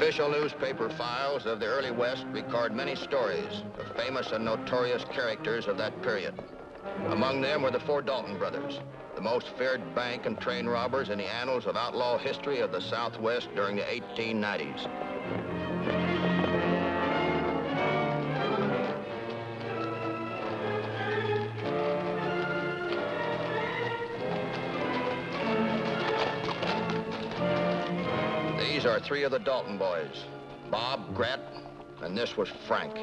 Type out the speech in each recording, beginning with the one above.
Official newspaper files of the early West record many stories of famous and notorious characters of that period. Among them were the four Dalton brothers, the most feared bank and train robbers in the annals of outlaw history of the Southwest during the 1890s. These are three of the Dalton boys, Bob, Grat, and this was Frank.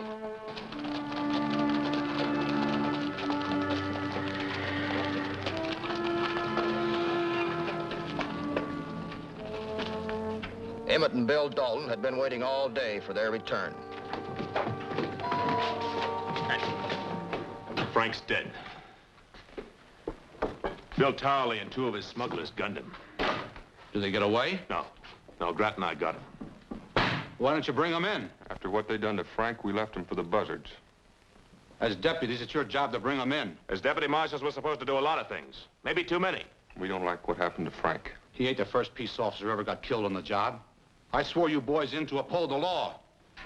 Emmett and Bill Dalton had been waiting all day for their return. Frank's dead. Bill Tarley and two of his smugglers gunned him. Did they get away? No. No, Grat and I got him. Why don't you bring them in? After what they done to Frank, we left him for the buzzards. As deputies, it's your job to bring them in. As deputy marshals, we're supposed to do a lot of things. Maybe too many. We don't like what happened to Frank. He ain't the first peace officer who ever got killed on the job. I swore you boys in to uphold the law.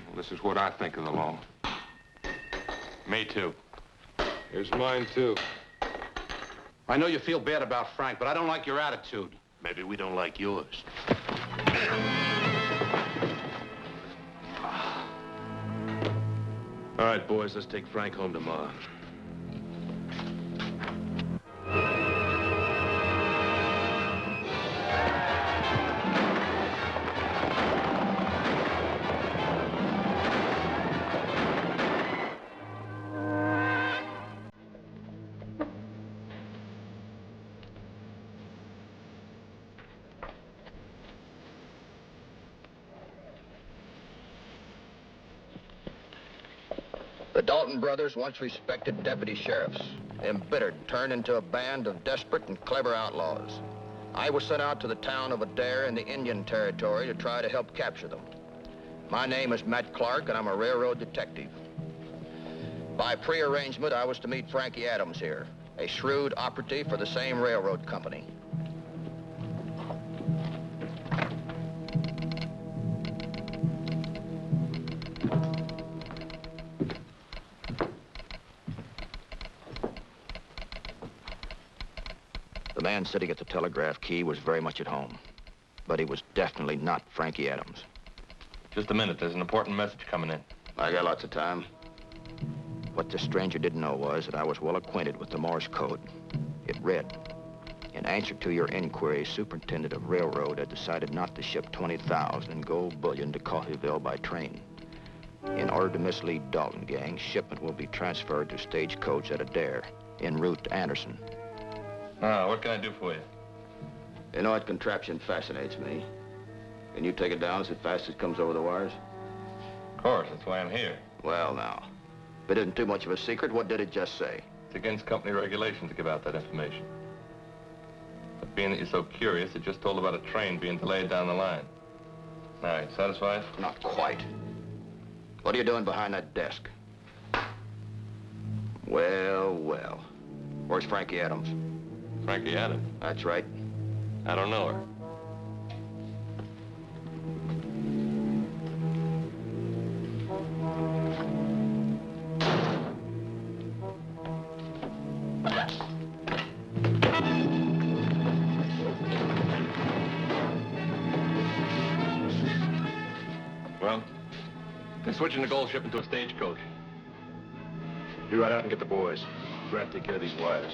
Well, this is what I think of the law. Me too. Here's mine, too. I know you feel bad about Frank, but I don't like your attitude. Maybe we don't like yours. All right, boys, let's take Frank home tomorrow. The Dalton brothers, once respected deputy sheriffs, embittered, turned into a band of desperate and clever outlaws. I was sent out to the town of Adair in the Indian Territory to try to help capture them. My name is Matt Clark, and I'm a railroad detective. By prearrangement, I was to meet Frankie Adams here, a shrewd operative for the same railroad company. The man sitting at the telegraph key was very much at home, but he was definitely not Frankie Adams. Just a minute, there's an important message coming in. I got lots of time. What the stranger didn't know was that I was well acquainted with the Morse code. It read, in answer to your inquiry, Superintendent of Railroad had decided not to ship 20,000 in gold bullion to Coffeyville by train. In order to mislead Dalton Gang, shipment will be transferred to stagecoach at Adair, en route to Anderson. What can I do for you? You know, that contraption fascinates me. Can you take it down as fast as it comes over the wires? Of course, that's why I'm here. Well, now, if it isn't too much of a secret, what did it just say? It's against company regulation to give out that information. But being that you're so curious, it just told about a train being delayed down the line. Now, you satisfied? Not quite. What are you doing behind that desk? Well, well. Where's Frankie Adams? Frankie Adams? That's right. I don't know her. Well, they're switching the gold shipment to a stagecoach. You ride out and get the boys. Grant, take care of these wires.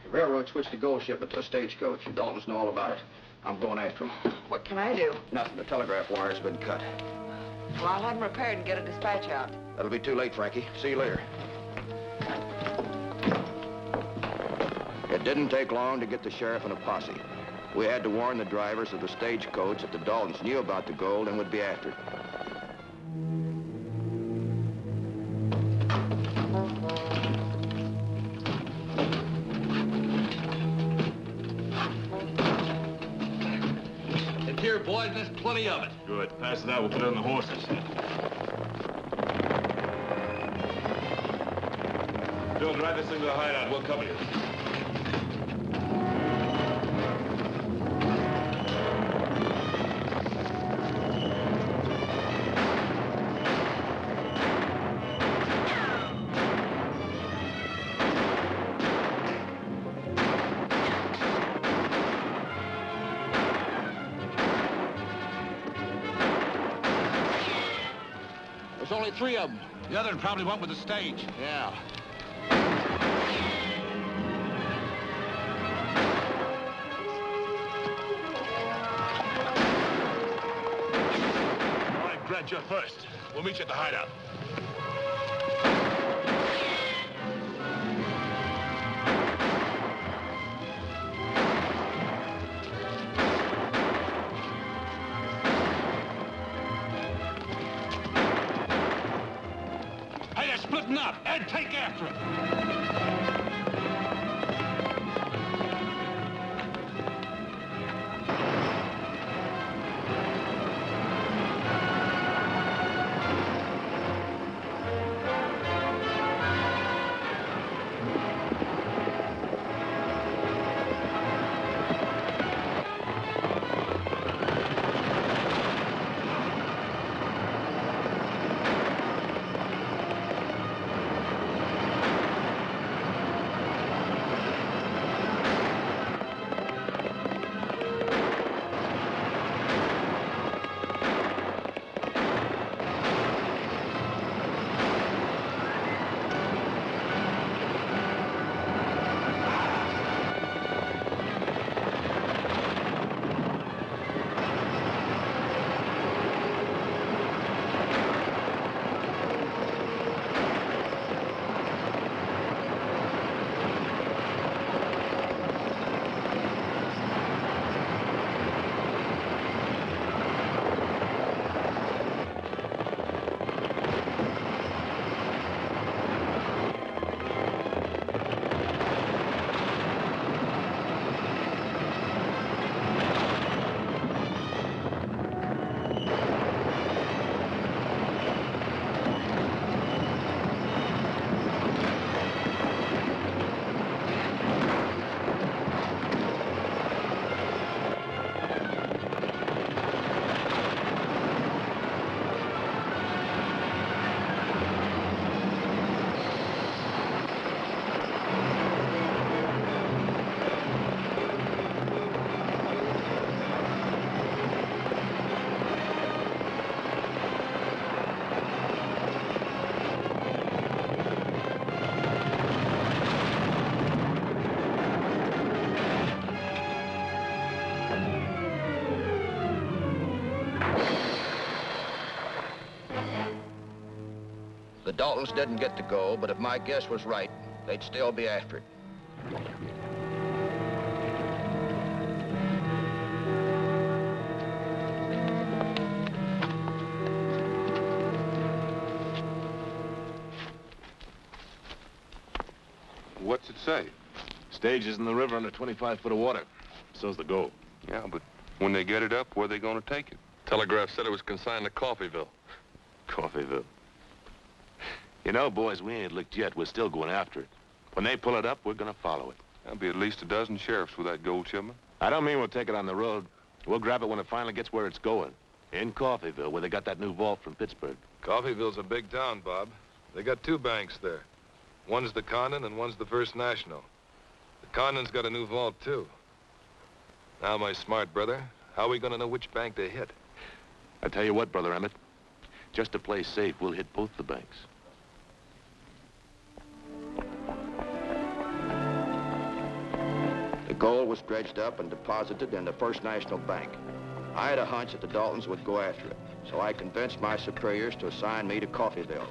The railroad switched the gold shipment to a stagecoach. The Daltons know all about it. I'm going after them. What can I do? Nothing. The telegraph wire's been cut. Well, I'll have them repaired and get a dispatch out. That'll be too late, Frankie. See you later. It didn't take long to get the sheriff and a posse. We had to warn the drivers of the stagecoach that the Daltons knew about the gold and would be after it. here, boys, and there's plenty of it. Good. Pass it out. We'll put it on the horses. Bill, drive this thing to the hideout. We'll cover you. There's only 3 of them. The other probably went with the stage. Yeah. All right, Brad, you're first. We'll meet you at the hideout. Hey, they're splitting up. Ed, take after them. The Daltons didn't get to go, but if my guess was right, they'd still be after it. What's it say? Stage is in the river under 25 foot of water. So's the gold. Yeah, but when they get it up, where are they going to take it? Telegraph said it was consigned to Coffeyville. Coffeyville. You know, boys, we ain't licked yet. We're still going after it. When they pull it up, we're gonna follow it. There'll be at least a dozen sheriffs with that gold shipment. I don't mean we'll take it on the road. We'll grab it when it finally gets where it's going. In Coffeyville, where they got that new vault from Pittsburgh. Coffeyville's a big town, Bob. They got 2 banks there. One's the Condon and one's the First National. The Condon's got a new vault, too. Now, my smart brother, how are we gonna know which bank to hit? I tell you what, Brother Emmett. Just to play safe, we'll hit both the banks. The gold was dredged up and deposited in the First National Bank. I had a hunch that the Daltons would go after it, so I convinced my superiors to assign me to Coffeyville.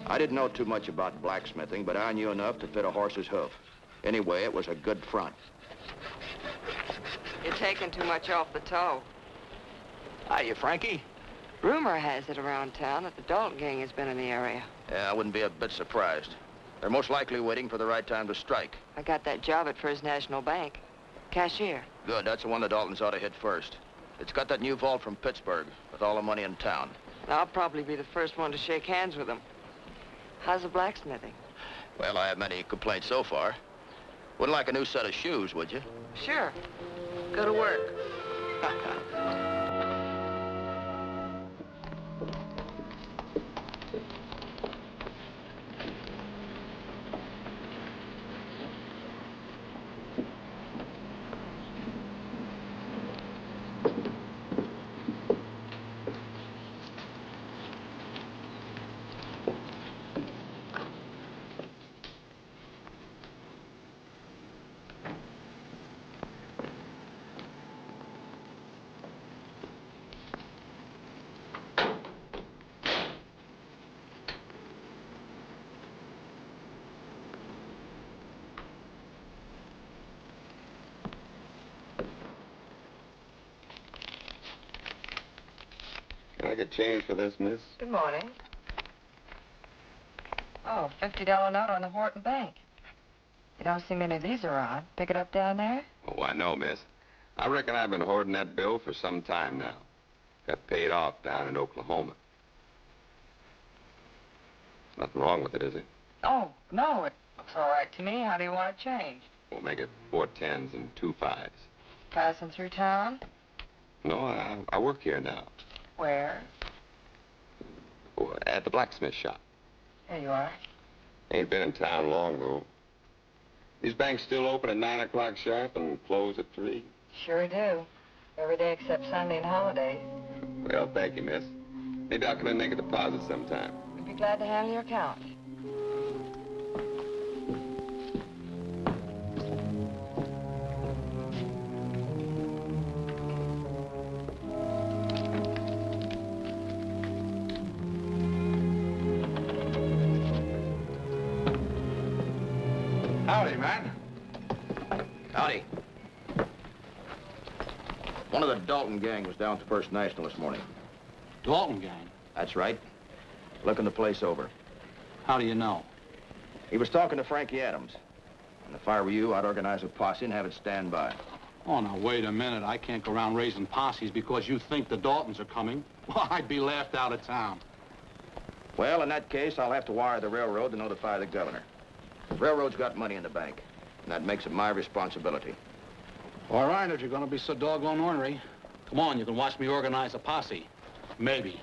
I didn't know too much about blacksmithing, but I knew enough to fit a horse's hoof. Anyway, it was a good front. You're taking too much off the toe. Hiya, Frankie. Rumor has it around town that the Dalton Gang has been in the area. Yeah, I wouldn't be a bit surprised. They're most likely waiting for the right time to strike. I got that job at First National Bank. Cashier. Good, that's the one the Daltons ought to hit first. It's got that new vault from Pittsburgh with all the money in town. I'll probably be the first one to shake hands with him. How's the blacksmithing? Well, I haven't had any complaints so far. Wouldn't like a new set of shoes, would you? Sure. Go to work. Can I get change for this, miss? Good morning. Oh, $50 note on the Wharton Bank. You don't see many of these around. Pick it up down there? Oh, I know, miss. I reckon I've been hoarding that bill for some time now. Got paid off down in Oklahoma. Nothing wrong with it, is it? Oh, no, it looks all right to me. How do you want it changed? We'll make it 4 10s and 2 5s. Passing through town? No, I work here now. Where? Oh, at the blacksmith shop. Here you are. Ain't been in town long, though. These banks still open at 9 o'clock sharp and close at 3? Sure do. Every day except Sunday and holidays. Well, thank you, miss. Maybe I'll come in and make a deposit sometime. We'd be glad to handle your account. Howdy, man. Howdy. One of the Dalton Gang was down at the First National this morning. Dalton Gang? That's right. Looking the place over. How do you know? He was talking to Frankie Adams. And if I were you, I'd organize a posse and have it stand by. Oh, now, wait a minute. I can't go around raising posses because you think the Daltons are coming. Well, I'd be laughed out of town. Well, in that case, I'll have to wire the railroad to notify the governor. The railroad's got money in the bank, and that makes it my responsibility. All right, if you're going to be so doggone ornery. Come on, you can watch me organize a posse. Maybe.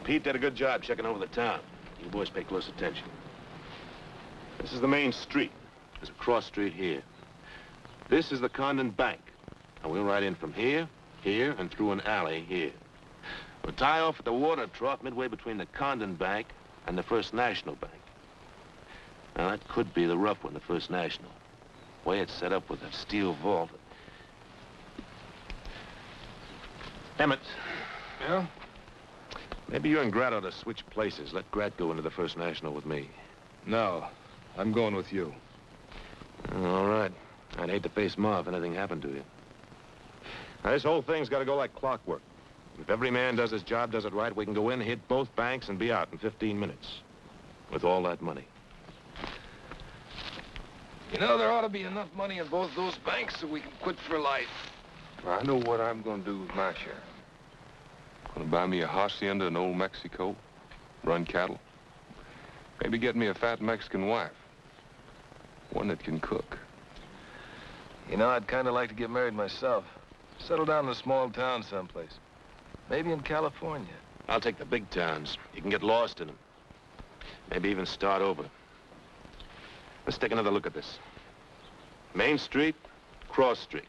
Pete did a good job checking over the town. You boys pay close attention. This is the main street. There's a cross street here. This is the Condon Bank. And we'll ride in from here, here, and through an alley here. We'll tie off at the water trough midway between the Condon Bank and the First National Bank. Now, that could be the rough one, the First National. The way it's set up with that steel vault. Emmett. Yeah? Maybe you and Grat ought to switch places. Let Grat go into the First National with me. No, I'm going with you. All right. I'd hate to face Ma if anything happened to you. Now, this whole thing's got to go like clockwork. If every man does his job, does it right, we can go in, hit both banks, and be out in 15 minutes. With all that money. You know, there ought to be enough money in both those banks so we can quit for life. I know what I'm going to do with my share. Going to buy me a hacienda in Old Mexico, run cattle. Maybe get me a fat Mexican wife. One that can cook. You know, I'd kind of like to get married myself. Settle down in a small town someplace. Maybe in California. I'll take the big towns. You can get lost in them. Maybe even start over. Let's take another look at this. Main Street, Cross Street.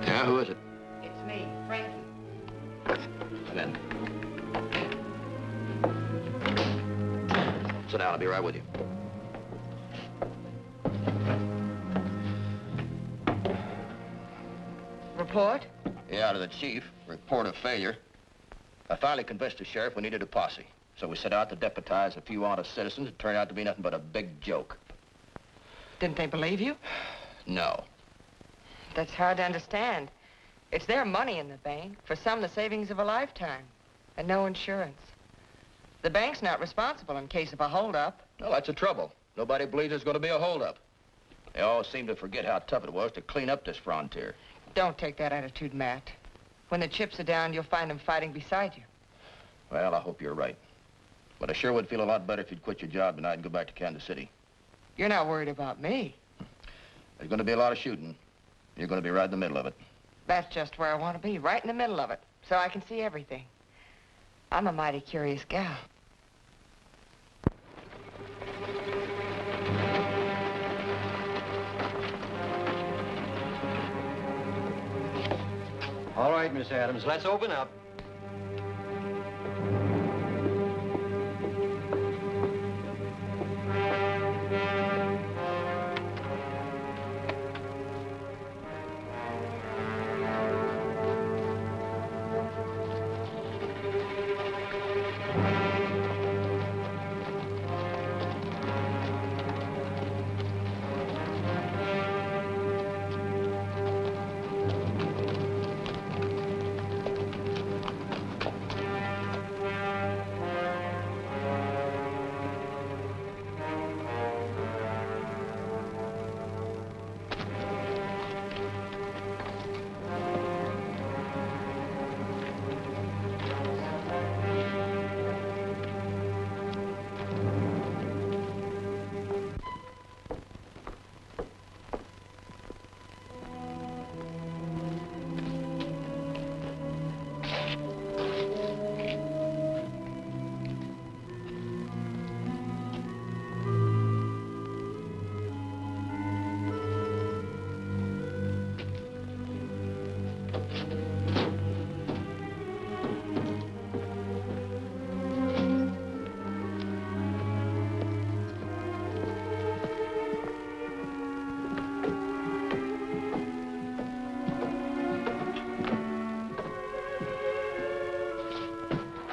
Yeah, who is it? It's me, Frankie. Come in. Sit down, I'll be right with you. Report? Yeah, to the chief. Report of failure. I finally convinced the sheriff we needed a posse. So we set out to deputize a few honest citizens. It turned out to be nothing but a big joke. Didn't they believe you? No. That's hard to understand. It's their money in the bank. For some, the savings of a lifetime. And no insurance. The bank's not responsible in case of a holdup. Well, that's the trouble. Nobody believes there's going to be a holdup. They all seem to forget how tough it was to clean up this frontier. Don't take that attitude, Matt. When the chips are down, you'll find them fighting beside you. Well, I hope you're right. But I sure would feel a lot better if you'd quit your job tonight and go back to Kansas City. You're not worried about me. There's going to be a lot of shooting. You're going to be right in the middle of it. That's just where I want to be, right in the middle of it, so I can see everything. I'm a mighty curious gal. All right, Miss Adams, let's open up.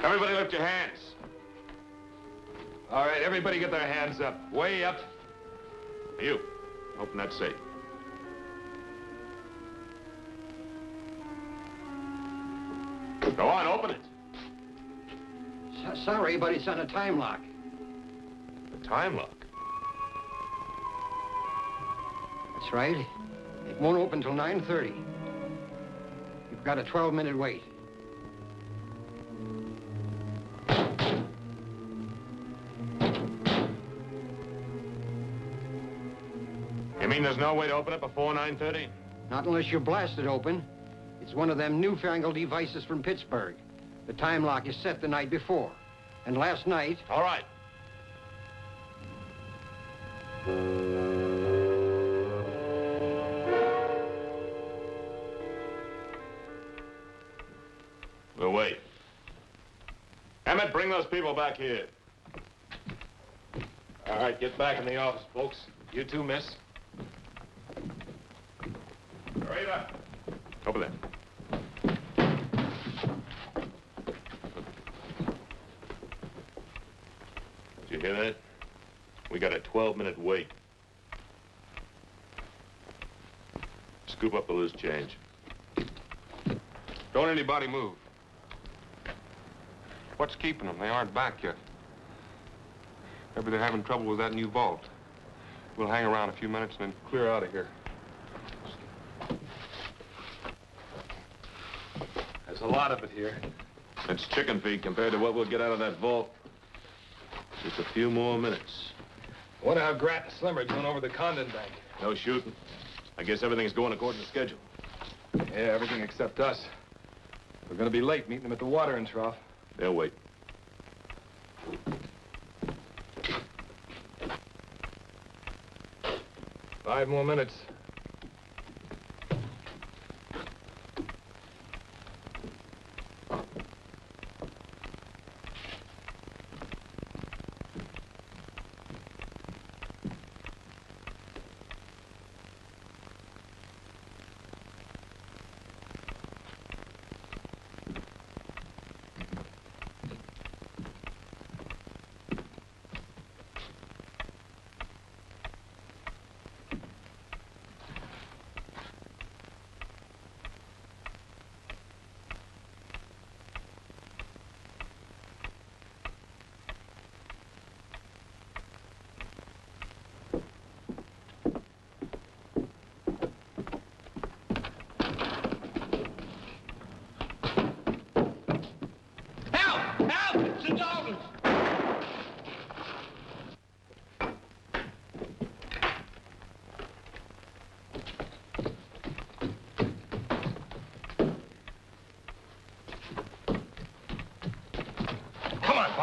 Everybody lift your hands. All right, everybody get their hands up. Way up. You, open that safe. Go on, open it. Sorry, but it's on a time lock. The time lock? That's right. It won't open till 9:30. You've got a 12-minute wait. You mean there's no way to open it before 9:30? Not unless you blast it open. It's one of them newfangled devices from Pittsburgh. The time lock is set the night before. And last night... All right. We'll wait. Emmett, bring those people back here. All right, get back in the office, folks. You too, miss. Hurry up. Over there. Did you hear that? We got a 12-minute wait. Scoop up the loose change. Don't anybody move. What's keeping them? They aren't back yet. Maybe they're having trouble with that new vault. We'll hang around a few minutes and then clear out of here. There's a lot of it here. It's chicken feed compared to what we'll get out of that vault. Just a few more minutes. I wonder how Grant and Slimmer doing over the Condon Bank. No shooting. I guess everything's going according to schedule. Yeah, everything except us. We're gonna be late meeting them at the watering trough. They'll wait. Five more minutes.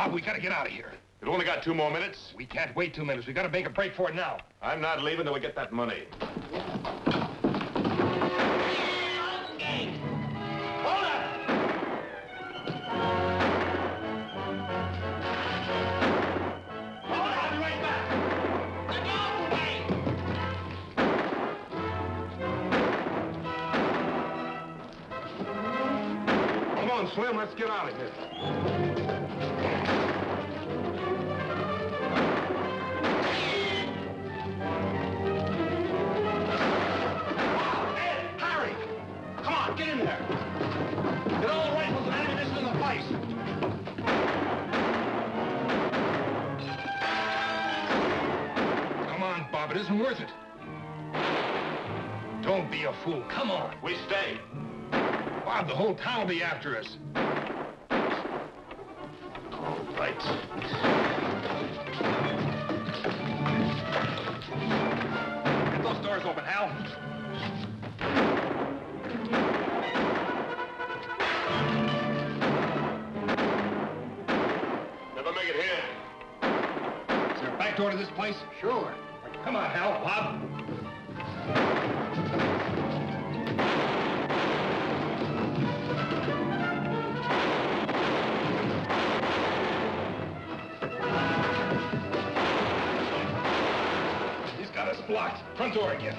Bob, we gotta get out of here. We've only got 2 more minutes. We can't wait 2 minutes. We gotta make a break for it now. I'm not leaving till we get that money. Dalton Gang! Hold up! Hold up! I'll be right back. The Dalton Gang! Come on, Slim, let's get out of here. Get in there. Get all the rifles and ammunition in the place. Come on, Bob, it isn't worth it. Don't be a fool. Come on. We stay. Bob, the whole town will be after us. All right. Get those doors open, Hal. Back door to this place? Sure. Come on, Hal. Bob. He's got us blocked. Front door again.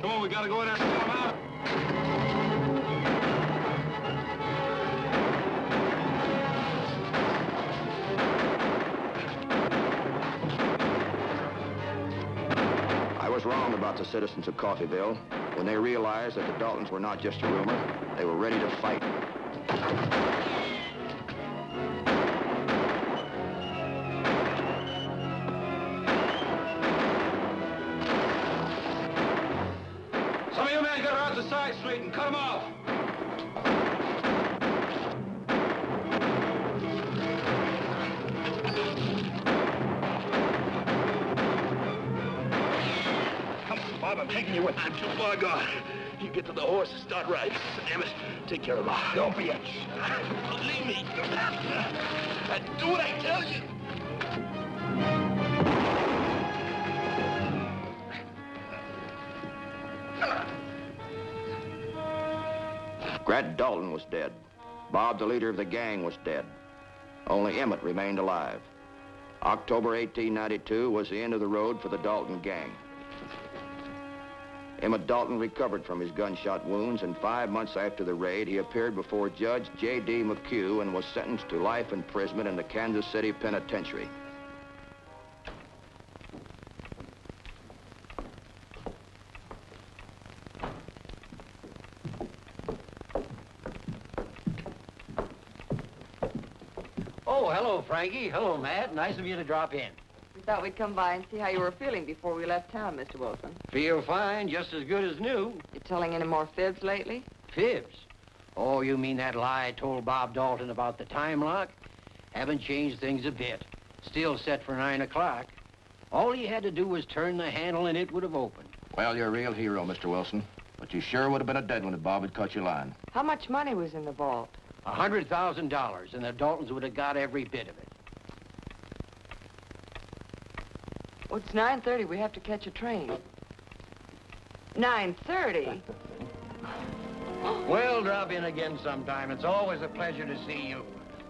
Come on, we gotta go in there and get him out. I was wrong about the citizens of Coffeyville. When they realized that the Daltons were not just a rumor, they were ready to fight. Some of you men get around the side street and cut them off. Come on, Bob. I'm taking you with me. I'm too far gone. You get to the horse and start riding. Damn it. Take care of Ma. Don't be a... Leave me. Do what I tell you. Grant Dalton was dead. Bob, the leader of the gang, was dead. Only Emmett remained alive. October 1892 was the end of the road for the Dalton Gang. Emmett Dalton recovered from his gunshot wounds, and 5 months after the raid, he appeared before Judge J.D. McHugh and was sentenced to life imprisonment in the Kansas City Penitentiary. Oh, hello, Frankie. Hello, Matt. Nice of you to drop in. We thought we'd come by and see how you were feeling before we left town, Mr. Wilson. Feel fine, just as good as new. You telling any more fibs lately? Fibs? Oh, you mean that lie I told Bob Dalton about the time lock? Haven't changed things a bit. Still set for 9 o'clock. All he had to do was turn the handle and it would have opened. Well, you're a real hero, Mr. Wilson. But you sure would have been a dead one if Bob had cut your line. How much money was in the vault? $100,000, and the Daltons would have got every bit of it. Well, it's 9:30. We have to catch a train. 9:30? Well, drop in again sometime. It's always a pleasure to see you.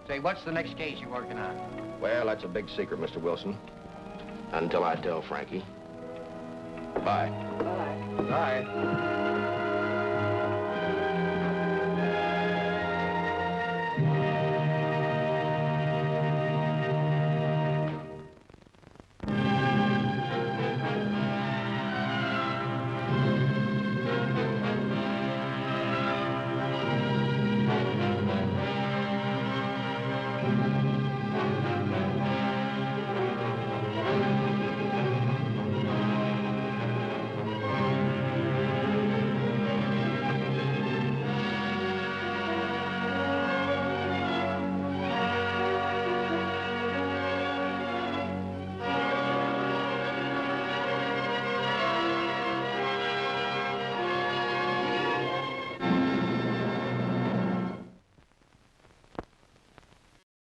Say, what's the next case you're working on? Well, that's a big secret, Mr. Wilson. Until I tell Frankie. Bye. Bye. Bye.